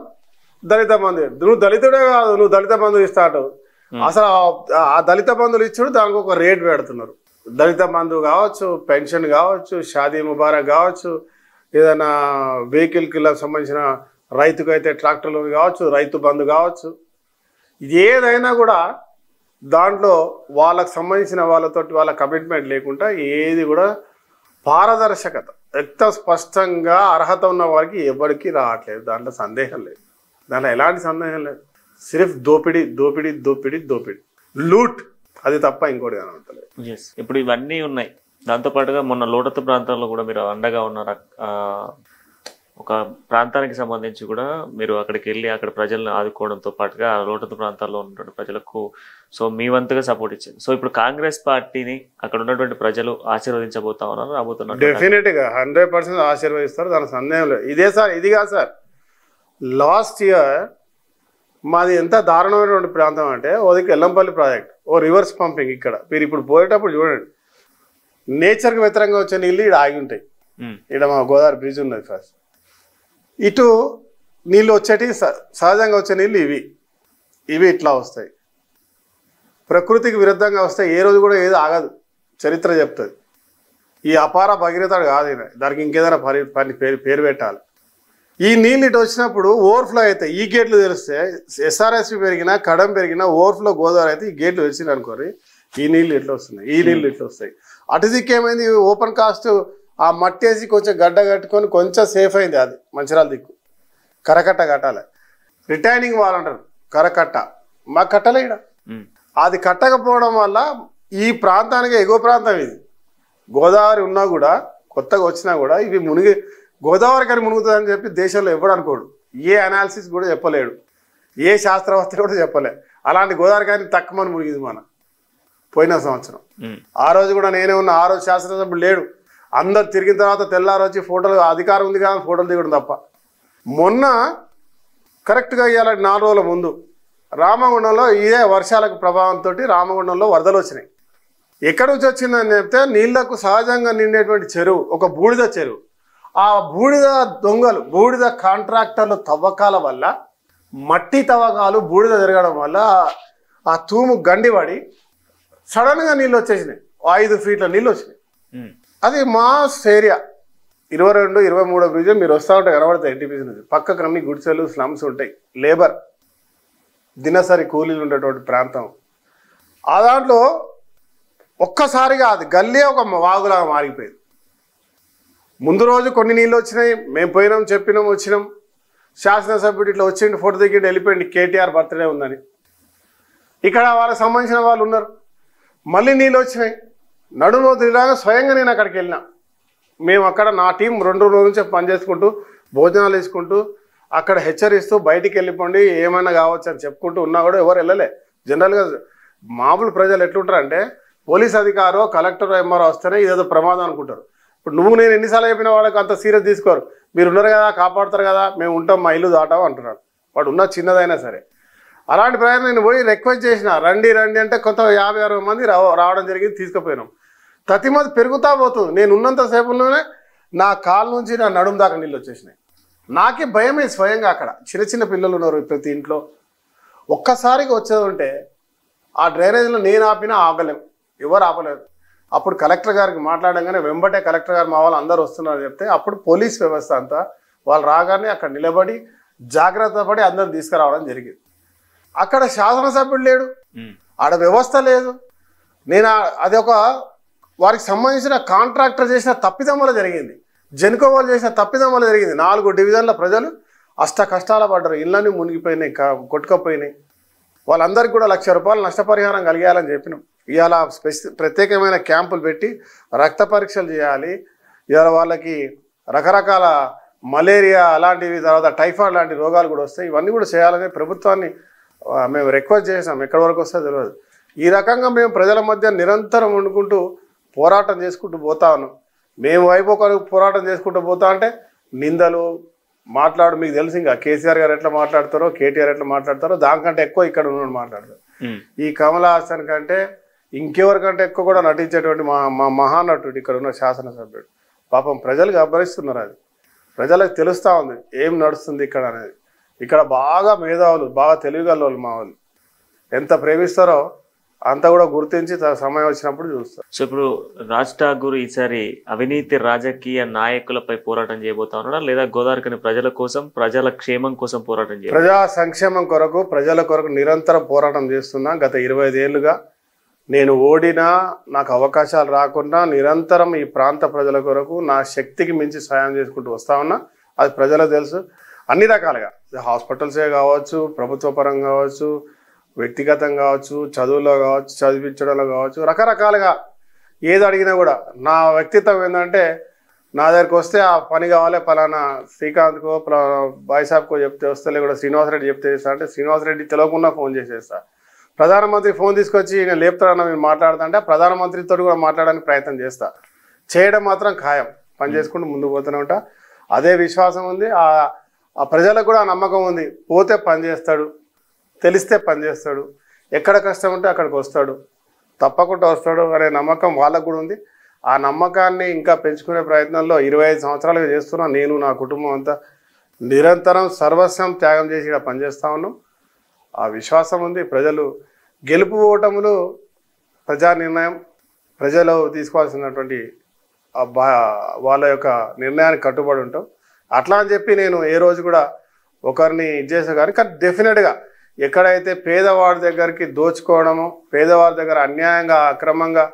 దళిత బంధు, నువ్వు దళితుడే కాదు, నువ్వు దళిత బంధువు ఇస్తాడు. అసలు ఆ దళిత బంధువులు ఇచ్చుడు దానికి ఒక రేట్ పెడుతున్నారు. దళిత బంధువు కావచ్చు, పెన్షన్ కావచ్చు, షాదీ ముబారక్ కావచ్చు, ఏదైనా వెహికల్కి సంబంధించిన రైతుకు అయితే ట్రాక్టర్ లోన్ కావచ్చు, రైతు బంధు కావచ్చు, ఏదైనా కూడా దాంట్లో వాళ్ళకు సంబంధించిన వాళ్ళతోటి వాళ్ళ కమిట్మెంట్ లేకుండా ఏది కూడా పారదర్శకత ఎంత స్పష్టంగా అర్హత ఉన్న వారికి ఎవరికి రావట్లేదు. దాంట్లో సందేహం లేదు, దాంట్లో ఎలాంటి సందేహం లేదు. సిర్ఫ్ దోపిడీ దోపిడీ దోపిడీ దోపిడీ, లూట్, అది తప్ప ఇంకోటి కనబడతలేదు. ఇప్పుడు ఇవన్నీ ఉన్నాయి. దాంతోపాటుగా మొన్న లోటత్తు ప్రాంతాల్లో కూడా మీరు అండగా ఉన్నారు. ఒక ప్రాంతానికి సంబంధించి కూడా మీరు అక్కడికి వెళ్ళి అక్కడ ప్రజలను ఆదుకోవడంతో పాటుగా లోటత్తు ప్రాంతాల్లో ఉన్నటువంటి ప్రజలకు సో మీ వంతుగా సపోర్ట్ ఇచ్చింది. సో ఇప్పుడు కాంగ్రెస్ పార్టీని అక్కడ ఉన్నటువంటి ప్రజలు ఆశీర్వదించబోతా ఉన్నారు, రాబోతున్నారు. డెఫినెట్గా 100% ఆశీర్వదిస్తారు, దానికి సందేహం లేదు. ఇదే సార్, ఇది కాదు సార్, లాస్ట్ ఇయర్ మాది ఎంత దారుణమైనటువంటి ప్రాంతం అంటే ఓదికి ఎల్లంపల్లి ప్రాజెక్ట్, ఓ రివర్స్ పంపింగ్. ఇక్కడ మీరు ఇప్పుడు పోయేటప్పుడు చూడండి, నేచర్కి వ్యతిరేకంగా వచ్చే నీళ్ళు ఇక్కడ ఆగి ఉంటాయి. ఇక్కడ మా గోదావరి బ్రిడ్జ్ ఉన్నది ఫస్ట్, ఇటు నీళ్ళు వచ్చేటి సహజంగా వచ్చే నీళ్ళు ఇవి ఇట్లా వస్తాయి. ప్రకృతికి విరుద్ధంగా వస్తాయి, ఏ రోజు కూడా ఏది ఆగదు, చరిత్ర చెప్తుంది. ఈ అపార భగీరథుడు కాదు, దానికి ఇంకేదైనా పని పేరు పెట్టాలి. ఈ నీళ్ళు ఇటు వచ్చినప్పుడు ఓవర్ఫ్లో అవుతాయి. ఈ గేట్లు తెలిస్తే ఎస్ఆర్ఎస్పి పెరిగినా, కడం పెరిగినా, ఓవర్ఫ్లో గోదావరి అయితే ఈ గేట్లు వచ్చింది అనుకోరి, ఈ నీళ్ళు ఇట్లా వస్తున్నాయి, ఈ నీళ్ళు ఇట్లా వస్తాయి. అటు దిక్కేమైంది, ఓపెన్ కాస్ట్ ఆ మట్టి వేసి కొంచెం గడ్డ కట్టుకొని కొంచెం సేఫ్ అయింది. అది మంచిర్యాల దిక్కు కరకట్ట కట్టాలి, రిటైనింగ్ వాల్ అంటారు, కరకట్ట మాకు కట్టలే ఇక్కడ. అది కట్టకపోవడం వల్ల ఈ ప్రాంతానికి ఎగువ ప్రాంతం ఇది. గోదావరి ఉన్నా కూడా, కొత్తగా వచ్చినా కూడా ఇవి మునిగి గోదావరి కానీ మునుగుతుందని చెప్పి దేశంలో ఎవడు అనుకోడు, ఏ అనాలిసిస్ కూడా చెప్పలేడు, ఏ శాస్త్రవేత్త కూడా చెప్పలే. అలాంటి గోదావరి కానీ తక్కువ మునిగింది మన పోయిన సంవత్సరం. ఆ రోజు కూడా నేనే ఉన్నా, ఆ రోజు శాస్త్రసభ్యుడు లేడు. అందరు తిరిగిన తర్వాత తెల్లారు వచ్చి ఫోటోలు, అధికారం ఉంది కానీ ఫోటోలు దిగడం తప్ప. మొన్న కరెక్ట్గా ఇవాళ 4 రోజుల ముందు రామగుండంలో ఇదే వర్షాలకు ప్రభావంతో రామగుండంలో వరదలు వచ్చినాయి. ఎక్కడి నుంచి వచ్చిందని చెప్తే నీళ్లకు సహజంగా నిండేటువంటి చెరువు, ఒక బూడిద చెరువు. ఆ బూడిద దొంగలు, బూడిద కాంట్రాక్టర్లు తవ్వకాల వల్ల, మట్టి తవ్వకాలు బూడిద తిరగడం వల్ల ఆ తూము గండిపడి సడన్గా నీళ్ళు వచ్చేసినాయి. 5 ఫీట్ల నీళ్ళు వచ్చినాయి. అది మాస్ ఏరియా 22, 23 బ్రిడ్జ్. మీరు వస్తూ ఉంటే కనబడతాయి ఎన్టీపీసీ నుంచి. పక్కకు అన్ని గుడిసెలు, స్లమ్స్ ఉంటాయి, లేబర్ దినసరి కూలీలు ఉండేటువంటి ప్రాంతం. ఆ దాంట్లో ఒక్కసారిగా అది గల్లీ ఒక వాగులాగా మారిపోయింది. ముందు రోజు కొన్ని నీళ్ళు వచ్చినాయి, మేము పోయినాం, చెప్పినాం, వచ్చినాం. శాసనసభ్యుడు ఇట్లా వచ్చిండి, ఫోటో దిగి వెళ్ళిపోయింది, కేటీఆర్ బర్త్డే ఉందని. ఇక్కడ వాళ్ళకి సంబంధించిన వాళ్ళు ఉన్నారు. మళ్ళీ నీళ్ళు వచ్చినాయి, నడుము తిరిగాక స్వయంగా నేను అక్కడికి వెళ్ళినా. మేము అక్కడ నా టీం 2 రోజుల నుంచి పనిచేసుకుంటూ, భోజనాలు వేసుకుంటూ, అక్కడ హెచ్చరిస్తూ బయటికి వెళ్ళిపోండి, ఏమైనా కావచ్చు అని చెప్పుకుంటూ ఉన్నా కూడా ఎవరు వెళ్ళలే. జనరల్గా మామూలు ప్రజలు ఎట్లుంటారంటే, పోలీస్ అధికారో కలెక్టర్ ఎంఆర్ఓ వస్తేనే ఇదేదో ప్రమాదం అనుకుంటారు. ఇప్పుడు నువ్వు నేను ఎన్నిసార్లు చెప్పిన వాళ్ళకి అంత సీరియస్ తీసుకోరు. మీరు ఉన్నారు కదా, కాపాడుతారు కదా, మేము ఉంటాం, మా ఇల్లు దాటాం అంటున్నాడు. వాడు ఉన్న చిన్నదైనా సరే. అలాంటి ప్రయాణం నేను పోయి రిక్వెస్ట్ చేసిన, రండి రండి అంటే కొంత 50-60 మంది రావడం జరిగింది, తీసుకుపోయినాం. ప్రతిమది పెరుగుతా పోతుంది. నేను ఉన్నంతసేపులోనే నా కాలు నుంచి నా నడుము దాకా నీళ్ళు వచ్చేసినాయి. నాకే భయమే స్వయంగా. అక్కడ చిన్న చిన్న పిల్లలు ఉన్నారు ప్రతి ఇంట్లో. ఒక్కసారిగా వచ్చేది ఉంటే ఆ డ్రైనేజీలో నేను ఆపినా ఆగలేం, ఎవరు ఆపలేరు. అప్పుడు కలెక్టర్ గారికి మాట్లాడంగానే వెంబటే కలెక్టర్ గారు మా వాళ్ళు అందరూ వస్తున్నారు చెప్తే అప్పుడు పోలీస్ వ్యవస్థ అంతా వాళ్ళు రాగానే అక్కడ నిలబడి జాగ్రత్త పడి అందరిని తీసుకురావడం జరిగింది. అక్కడ శాసనసభ్యుడు లేడు, ఆడ వ్యవస్థ లేదు. నేను అది ఒక వారికి సంబంధించిన కాంట్రాక్టర్ చేసిన తప్పిదం వల్ల జరిగింది, జెన్కో వాళ్ళు చేసిన తప్పిదం వల్ల జరిగింది. 4 డివిజన్ల ప్రజలు అష్ట కష్టాల పడ్డారు, ఇళ్ళన్నీ మునిగిపోయినాయి, కొట్టుకపోయినాయి. వాళ్ళందరికీ కూడా 1,00,000 రూపాయలు నష్టపరిహారం కలిగేయాలని చెప్పినాం. ఇవాళ ప్రత్యేకమైన క్యాంపులు పెట్టి రక్త పరీక్షలు చేయాలి. ఇవాళ వాళ్ళకి రకరకాల మలేరియా అలాంటివి, తర్వాత టైఫాయిడ్ లాంటి రోగాలు కూడా వస్తాయి. ఇవన్నీ కూడా చేయాలని ప్రభుత్వాన్ని మేము రిక్వెస్ట్ చేసాం. ఎక్కడి వరకు వస్తుందో తెలియదు. ఈ రకంగా మేము ప్రజల మధ్య నిరంతరం వండుకుంటూ పోరాటం చేసుకుంటూ పోతా ఉన్నాం. మేము వైపు ఒకరు పోరాటం చేసుకుంటూ పోతా అంటే నిందలు మాట్లాడు, మీకు తెలుసు ఇంకా కేసీఆర్ గారు ఎట్లా మాట్లాడతారో, కేటీఆర్ ఎట్లా మాట్లాడతారో దానికంటే ఎక్కువ ఇక్కడ ఉన్నాడు మాట్లాడతారు. ఈ కమల్ హాసన్ కంటే ఇంకెవరికంటే ఎక్కువ కూడా నటించేటువంటి మా మహానటుడు ఇక్కడ ఉన్న శాసనసభ్యుడు. పాపం ప్రజలు గమనిస్తున్నారు, అది ప్రజలకు తెలుస్తూ ఉంది ఏం నడుస్తుంది ఇక్కడ అనేది. ఇక్కడ బాగా మేధావులు, బాగా తెలివిగల మా వాళ్ళు ఎంత ప్రేమిస్తారో అంతా కూడా గుర్తించి సమయం వచ్చినప్పుడు చూస్తారు. సో ఇప్పుడు రాజ్ ఠాకూర్ ఈసారి అవినీతి రాజకీయ నాయకులపై పోరాటం చేయబోతా ఉన్నాడా, లేదా గోదావరికని ప్రజల కోసం, ప్రజల క్షేమం కోసం పోరాటం చేయాలి? ప్రజా సంక్షేమం కొరకు, ప్రజల కొరకు నిరంతరం పోరాటం చేస్తున్నా. గత 25 ఏళ్ళుగా నేను ఓడినా, నాకు అవకాశాలు రాకుండా నిరంతరం ఈ ప్రాంత ప్రజల కొరకు నా శక్తికి మించి సాయం చేసుకుంటూ వస్తా ఉన్నా. అది ప్రజలకు తెలుసు. అన్ని రకాలుగా హాస్పిటల్సే కావచ్చు, ప్రభుత్వ పరంగా కావచ్చు, వ్యక్తిగతంగా కావచ్చు, చదువులో కావచ్చు, చదివించడంలో కావచ్చు, రకరకాలుగా ఏది అడిగినా కూడా నా వ్యక్తిత్వం ఏంటంటే నా దగ్గరికి వస్తే ఆ పని కావాలి, పలానా శ్రీకాంత్కో పలానా బాయ్సాబ్కో చెప్తే వస్తే, లేకుండా శ్రీనివాసరెడ్డి చెప్తే చేస్తా అంటే శ్రీనివాసరెడ్డి తెలియకుండా ఫోన్ చేసేస్తా. ప్రధానమంత్రి ఫోన్ తీసుకొచ్చి నేను లేపుతాడన్నా మీరు మాట్లాడుతా అంటే ప్రధానమంత్రితో కూడా మాట్లాడడానికి ప్రయత్నం చేస్తా. చేయడం మాత్రం ఖాయం, పని చేసుకుంటూ ముందుకు పోతూనే ఉంటా. అదే విశ్వాసం ఉంది, ఆ ప్రజలకు కూడా నమ్మకం ఉంది. పోతే పని చేస్తాడు, తెలిస్తే పని చేస్తాడు, ఎక్కడ కష్టం ఉంటే అక్కడికి వస్తాడు, తప్పకుండా వస్తాడు అనే నమ్మకం వాళ్ళకు కూడా ఉంది. ఆ నమ్మకాన్ని ఇంకా పెంచుకునే ప్రయత్నంలో 25 సంవత్సరాలుగా చేస్తున్నా. నేను నా కుటుంబం అంతా నిరంతరం సర్వస్వం త్యాగం చేసి ఇక్కడ పనిచేస్తూ ఉన్నాం. ఆ విశ్వాసం ఉంది. ప్రజలు గెలుపు ఓటములు ప్రజా నిర్ణయం, ప్రజలు తీసుకోవాల్సినటువంటి వాళ్ళ యొక్క నిర్ణయానికి కట్టుబడి ఉంటాం. అట్లా అని చెప్పి నేను ఏ రోజు కూడా ఒకరిని చేసే కానీ డెఫినెట్గా ఎక్కడైతే పేదవాడి దగ్గరికి దోచుకోవడము, పేదవాడి దగ్గర అన్యాయంగా అక్రమంగా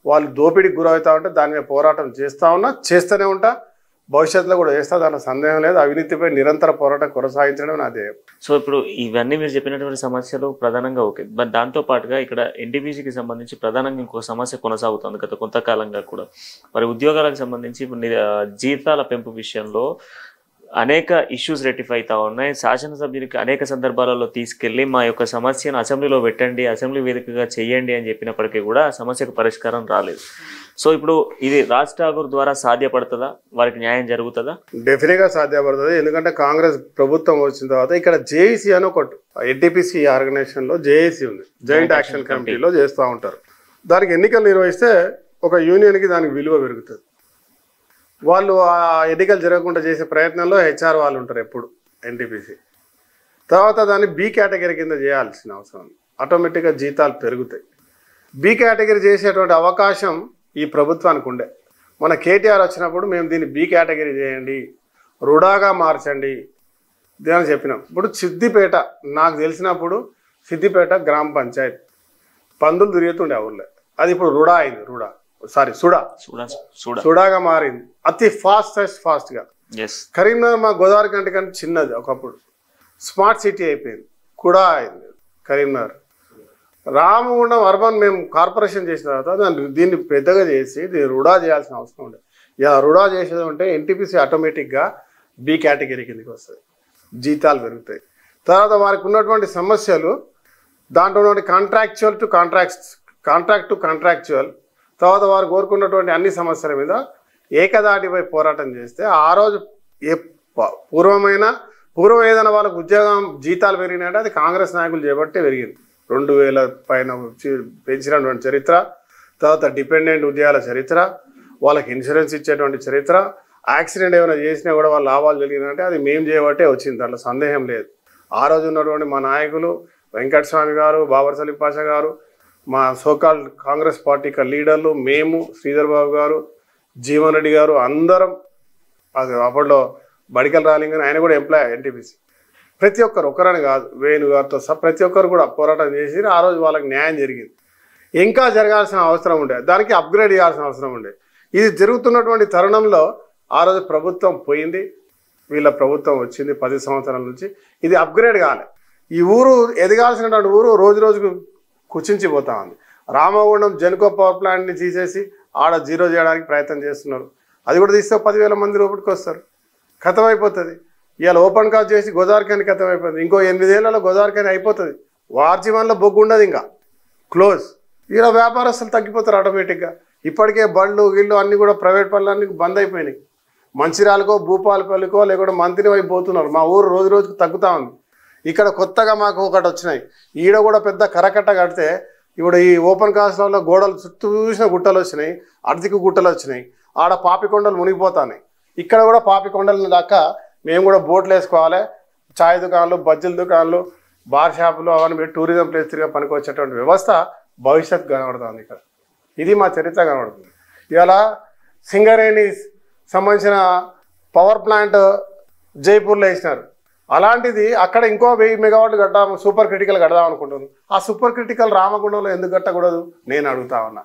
వాళ్ళు దోపిడీకి గురవుతూ ఉంటే దాని మీద పోరాటం చేస్తూ ఉన్నా, చేస్తూనే ఉంటా, భవిష్యత్తులో కూడా చేస్తా, దాంట్లో సందేహం లేదు. అవినీతిపై నిరంతర పోరాటం కొనసాగించడం నా ధ్యేయం. సో ఇప్పుడు ఇవన్నీ మీరు చెప్పినటువంటి సమస్యలు ప్రధానంగా ఓకే, బట్ దాంతో పాటుగా ఇక్కడ ఎన్టీపీసీకి సంబంధించి ప్రధానంగా ఇంకొక సమస్య కొనసాగుతుంది గత కొంతకాలంగా కూడా. మరి ఉద్యోగాలకు సంబంధించి జీతాల పెంపు విషయంలో అనేక ఇష్యూస్ రెక్టిఫై అవుతా ఉన్నాయి. శాసనసభ్యునికి అనేక సందర్భాలలో తీసుకెళ్లి మా యొక్క సమస్యను అసెంబ్లీలో పెట్టండి, అసెంబ్లీ వేదికగా చేయండి అని చెప్పినప్పటికీ కూడా ఆ సమస్యకు పరిష్కారం రాలేదు. సో ఇప్పుడు ఇది రాజ్ ఠాకూర్ ద్వారా సాధ్యపడుతుందా, వారికి న్యాయం జరుగుతుందా? డెఫినెట్గా సాధ్యపడుతుంది. ఎందుకంటే కాంగ్రెస్ ప్రభుత్వం వచ్చిన తర్వాత ఇక్కడ జేఏసీ అని ఒకటి ఎన్టీపీసీ ఆర్గనైజేషన్లో జేఏసీ ఉంది, జాయింట్ యాక్షన్ కమిటీలో చేస్తూ ఉంటారు. దానికి ఎన్నికలు నిర్వహిస్తే ఒక యూనియన్కి దానికి విలువ పెరుగుతుంది. వాళ్ళు ఆ ఎన్నికలు జరగకుండా చేసే ప్రయత్నంలో హెచ్ఆర్ వాళ్ళు ఉంటారు ఎప్పుడు ఎన్టీపీసీ. తర్వాత దాన్ని బి కేటగిరీ కింద చేయాల్సిన అవసరం, ఆటోమేటిక్గా జీతాలు పెరుగుతాయి. బి కేటగిరీ చేసేటువంటి అవకాశం ఈ ప్రభుత్వానికి ఉండే. మన కేటీఆర్ వచ్చినప్పుడు మేము దీన్ని బి కేటగిరీ చేయండి, రుడాగా మార్చండి అని చెప్పినాం. ఇప్పుడు సిద్దిపేట నాకు తెలిసినప్పుడు సిద్దిపేట గ్రామ పంచాయత్ పందులు తిరుగుతుండే ఆ ఊళ్ళో, అది ఇప్పుడు రుడా అయింది, సుడాగా మారింది అతి ఫాస్ట్గా. కరీంనగర్ మా గోదావరి కంటే చిన్నది, ఒకప్పుడు స్మార్ట్ సిటీ అయిపోయింది, కూడా అయింది కరీంనగర్. రామగుండం అర్బన్ మేము కార్పొరేషన్ చేసిన తర్వాత దీన్ని పెద్దగా చేసి దీన్ని రుడా చేయాల్సిన అవసరం ఉండేది. ఇలా రుడా చేసేది ఉంటే ఎన్టీపీసీ ఆటోమేటిక్గా బి కేటగిరీ కిందకి వస్తుంది, జీతాలు పెరుగుతాయి. తర్వాత వారికి ఉన్నటువంటి సమస్యలు దాంట్లో ఉన్నటువంటి కాంట్రాక్ట్ టు కాంట్రాక్చువల్, తర్వాత వారు కోరుకున్నటువంటి అన్ని సమస్యల మీద ఏకదాటిపై పోరాటం చేస్తే ఆ రోజు పూర్వం ఏదైనా వాళ్ళకు ఉద్యోగం జీతాలు పెరిగినాయంటే అది కాంగ్రెస్ నాయకులు చేపట్టే పెరిగింది. 2000 పైన పెంచినటువంటి చరిత్ర, తర్వాత డిపెండెంట్ ఉద్యోగాల చరిత్ర, వాళ్ళకి ఇన్సూరెన్స్ ఇచ్చేటువంటి చరిత్ర, యాక్సిడెంట్ ఏమైనా చేసినా కూడా వాళ్ళ లాభాలు జరిగిందంటే అది మేము చేయబట్టే వచ్చింది, దాంట్లో సందేహం లేదు. ఆ రోజు ఉన్నటువంటి మా నాయకులు వెంకటస్వామి గారు, బాబర్ సలీం పాషా గారు, మా సోకాల్ కాంగ్రెస్ పార్టీ లీడర్లు, మేము, శ్రీధర్ బాబు గారు, జీవన్ రెడ్డి గారు, అందరం అది అప్పట్లో బడికల్ రాలింగ్ అని ఆయన కూడా ఎంప్లాయ్ ఎన్టీపీసీ. ప్రతి ఒక్కరు, ఒకరని కాదు, వేణు గారితో సహా ప్రతి ఒక్కరు కూడా పోరాటం చేసి ఆ రోజు వాళ్ళకి న్యాయం జరిగింది. ఇంకా జరగాల్సిన అవసరం ఉండే, దానికి అప్గ్రేడ్ చేయాల్సిన అవసరం ఉండే. ఇది జరుగుతున్నటువంటి తరుణంలో ఆ రోజు ప్రభుత్వం పోయింది, వీళ్ళ ప్రభుత్వం వచ్చింది 10 సంవత్సరాల నుంచి. ఇది అప్గ్రేడ్ కాలే. ఈ ఊరు ఎదగాల్సినటువంటి ఊరు రోజు రోజుకు కుచించిపోతా ఉంది. రామగుండం జెన్కో పవర్ ప్లాంట్ని తీసేసి ఆడ జీరో చేయడానికి ప్రయత్నం చేస్తున్నారు. అది కూడా తీస్తే 10,000 మంది లోపలికి వస్తారు, ఖతం అయిపోతుంది. ఇవాళ ఓపెన్ కాస్ట్ చేసి గోదావరిఖని ఖతం అయిపోతుంది. ఇంకో 8 ఏళ్లలో గోదావరిఖని అయిపోతుంది. వార్జీవన్లో బొగ్గు ఉండదు, ఇంకా క్లోజ్. ఈడ వ్యాపారస్తులు తగ్గిపోతారు ఆటోమేటిక్గా. ఇప్పటికే బళ్ళు గిళ్ళు అన్నీ కూడా ప్రైవేట్ పనులు అన్నీ బంద్ అయిపోయినాయి. మంచిర్యాలకో భూపాలపల్లికో లేకుంటే మంత్రి వైపు పోతున్నారు. మా ఊరు రోజు రోజుకు తగ్గుతూ ఉంది. ఇక్కడ కొత్తగా మాకు ఒకటి వచ్చినాయి. ఈడ కూడా పెద్ద కరకట్ట కడితే ఇప్పుడు ఈ ఓపెన్ కాస్ట్లలో గోడలు చుట్టూ చూసిన గుట్టలు వచ్చినాయి, అర్ధిక గుట్టలు వచ్చినాయి. ఆడ పాపికొండలు మునిగిపోతున్నాయి. ఇక్కడ కూడా పాపికొండలు దాకా మేము కూడా బోట్లు వేసుకోవాలి. ఛాయ్ దుకాణాలు, బజ్జీల దుకాణాలు, బార్ షాపులు అవన్నీ పెట్టి టూరిజం ప్లేస్ తిరిగి పనికొచ్చేటువంటి వ్యవస్థ భవిష్యత్తు కనబడుతుంది. ఇక్కడ ఇది మా చరిత్ర కనబడుతుంది. ఇవాళ సింగరేణి సంబంధించిన పవర్ ప్లాంట్ జైపూర్లో వేసినారు. అలాంటిది అక్కడ ఇంకో 1000 మెగావాట్లు కట్టాము, సూపర్ క్రిటికల్ కడదాం అనుకుంటున్నాను. ఆ సూపర్ క్రిటికల్ రామగుండంలో ఎందుకు కట్టకూడదు నేను అడుగుతా ఉన్నా.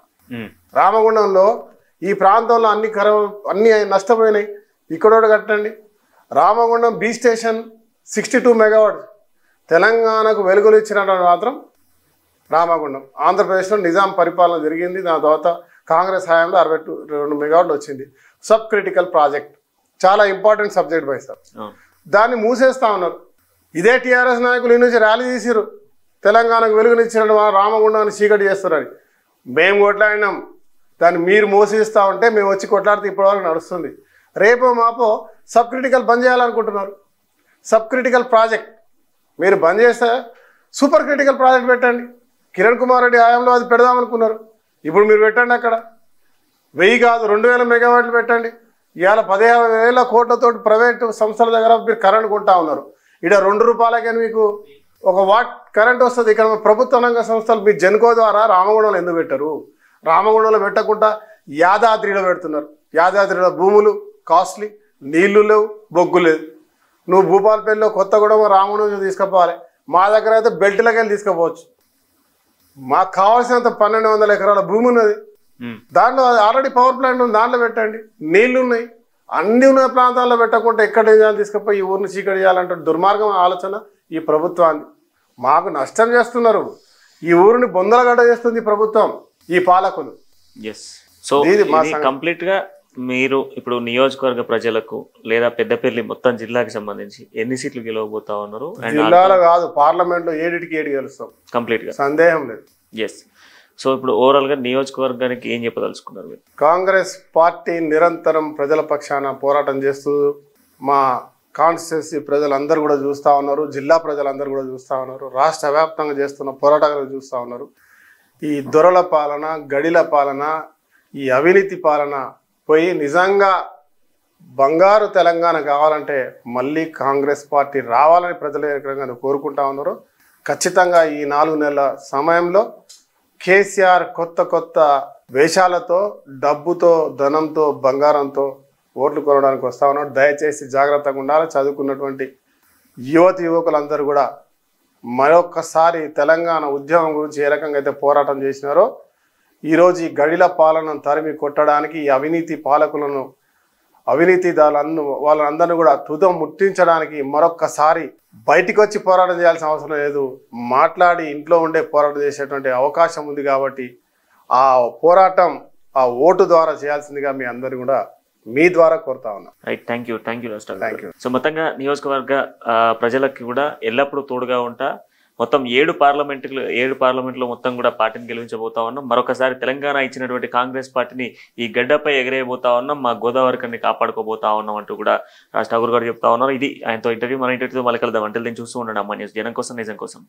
రామగుండంలో ఈ ప్రాంతంలో అన్ని నష్టపోయినాయి, ఇక్కడ కట్టండి. రామగుండం బీ స్టేషన్ 62 మెగావాట్ తెలంగాణకు వెలుగులు ఇచ్చినటువంటి మాత్రం రామగుండం. ఆంధ్రప్రదేశ్లో నిజాం పరిపాలన జరిగింది. దాని తర్వాత కాంగ్రెస్ హయాంలో 62 మెగావాట్లు వచ్చింది. సబ్ క్రిటికల్ ప్రాజెక్ట్, చాలా ఇంపార్టెంట్ సబ్జెక్ట్ బై సార్. దాన్ని మూసేస్తా ఉన్నారు. ఇదే టీఆర్ఎస్ నాయకులు ఈ నుంచి ర్యాలీ తీసిరు, తెలంగాణకు వెలుగునిచ్చిన రామగుండాన్ని చీకటి చేస్తున్నారని. మేము కొట్లాడినాం, దాన్ని మీరు మోసిస్తూ ఉంటే మేము వచ్చి కొట్లాడితే ఇప్పటివరకు నడుస్తుంది. రేపో మాపో సబ్ క్రిటికల్ బంద్ చేయాలనుకుంటున్నారు. సబ్ క్రిటికల్ ప్రాజెక్ట్ మీరు బంద్ చేస్తే సూపర్ క్రిటికల్ ప్రాజెక్ట్ పెట్టండి. కిరణ్ కుమార్ రెడ్డి హయాంలో అది పెడదామనుకున్నారు, ఇప్పుడు మీరు పెట్టండి. అక్కడ 1000 కాదు 2000 మెగావాట్లు పెట్టండి. ఇవాళ 15,000 కోట్లతో ప్రైవేటు సంస్థల దగ్గర మీరు కరెంట్ కొంటా ఉన్నారు. ఇక్కడ 2 రూపాయలకే మీకు 1 వాట్ కరెంట్ వస్తుంది. ఇక్కడ ప్రభుత్వ రంగ సంస్థలు మీ జెన్కో ద్వారా రామగుండంలో ఎందుకు పెట్టరు? రామగుండంలో పెట్టకుండా యాదాద్రిలో పెడుతున్నారు. యాదాద్రిలో భూములు కాస్ట్లీ, నీళ్లు లేవు, బొగ్గు లేదు. నువ్వు భూపాలపల్లిలో కొత్తగూడెం రామగుండం తీసుకుపోవాలి. మా దగ్గర అయితే బెల్ట్లకి వెళ్ళి తీసుకుపోవచ్చు. మాకు కావాల్సినంత 1200 ఎకరాల భూమి ఉన్నది. దాంట్లో ఆల్రెడీ పవర్ ప్లాంట్ ఉంది, దాంట్లో పెట్టండి. నీళ్లు ఉన్నాయి, అన్ని ఉన్న ప్రాంతాల్లో పెట్టకుండా ఎక్కడ ఏం చేయాలి తీసుకుపోయి ఈ ఊరిని చీకటి చేయాలంటే దుర్మార్గం ఆలోచన ఈ ప్రభుత్వాన్ని. మాకు నష్టం చేస్తున్నారు. ఈ ఊరిని బొందలగడ్డ చేస్తుంది ప్రభుత్వం, ఈ పాలకులు. సో కంప్లీట్ గా మీరు ఇప్పుడు నియోజకవర్గ ప్రజలకు లేదా పెద్దపల్లి మొత్తం జిల్లాకి సంబంధించి ఎన్ని సీట్లు గెలవబోతా ఉన్నారు? జిల్లాలో కాదు, పార్లమెంట్ లో 7 గెలుస్తాం కంప్లీట్ గా, సందేహం లేదు. సో ఇప్పుడు ఓవరాల్ గా నియోజకవర్గానికి ఏం చెప్పదలుచుకున్నారు మీరు? కాంగ్రెస్ పార్టీ నిరంతరం ప్రజల పక్షాన పోరాటం చేస్తూ మా కాన్స్టిట్యున్సీ ప్రజలందరూ కూడా చూస్తూ ఉన్నారు, జిల్లా ప్రజలందరూ కూడా చూస్తూ ఉన్నారు, రాష్ట్ర వ్యాప్తంగా చేస్తున్న పోరాటాలను చూస్తూ ఉన్నారు. ఈ దొరల పాలన, గడిల పాలన, ఈ అవినీతి పాలన పోయి నిజంగా బంగారు తెలంగాణ కావాలంటే మళ్ళీ కాంగ్రెస్ పార్టీ రావాలని ప్రజలు ఏకంగా కోరుకుంటా ఉన్నారు. ఖచ్చితంగా ఈ 4 నెలల సమయంలో కేసీఆర్ కొత్త వేషాలతో, డబ్బుతో, ధనంతో, బంగారంతో ఓట్లు కొనడానికి వస్తూ ఉన్నాడు. దయచేసి జాగ్రత్తగా ఉండాలి. చదువుకున్నటువంటి యువకులందరూ కూడా మరొక్కసారి తెలంగాణ ఉద్యమం గురించి ఏ రకంగా అయితే పోరాటం చేసినారో ఈరోజు ఈ గడిల పాలనను తరిమి కొట్టడానికి, ఈ అవినీతి పాలకులను, వాళ్ళందరినీ కూడా తుదం ముట్టించడానికి మరొక్కసారి బయటికి వచ్చి పోరాటం చేయాల్సిన అవసరం లేదు. మాట్లాడి ఇంట్లో ఉండే పోరాటం చేసేటువంటి అవకాశం ఉంది. కాబట్టి ఆ పోరాటం ఆ ఓటు ద్వారా చేయాల్సిందిగా మీ అందరు కూడా మీ ద్వారా కోరుతా ఉన్నా. Right, thank you thank you. So మొత్తంగా నియోజకవర్గ ప్రజలకి కూడా ఎల్లప్పుడూ తోడుగా ఉంటా. మొత్తం 7 పార్లమెంట్లో మొత్తం కూడా పార్టీని గెలిపించబోతా ఉన్నాం. మరొకసారి తెలంగాణ ఇచ్చినటువంటి కాంగ్రెస్ పార్టీని ఈ గడ్డపై ఎగరేయబోతా ఉన్నాం, మా గోదావరికని కాపాడుకోబోతా ఉన్నాం అంటూ కూడా రాజ్ ఠాకూర్ గారు చెప్తా ఉన్నారు. ఇది ఆయనతో ఇంటర్వ్యూ. మన ఇంటర్వ్యూతో మళ్ళీ కలుద్దాం. అంటే చూస్తూ ఉండండి అమ్మా న్యూస్, జనం కోసం నిజం కోసం.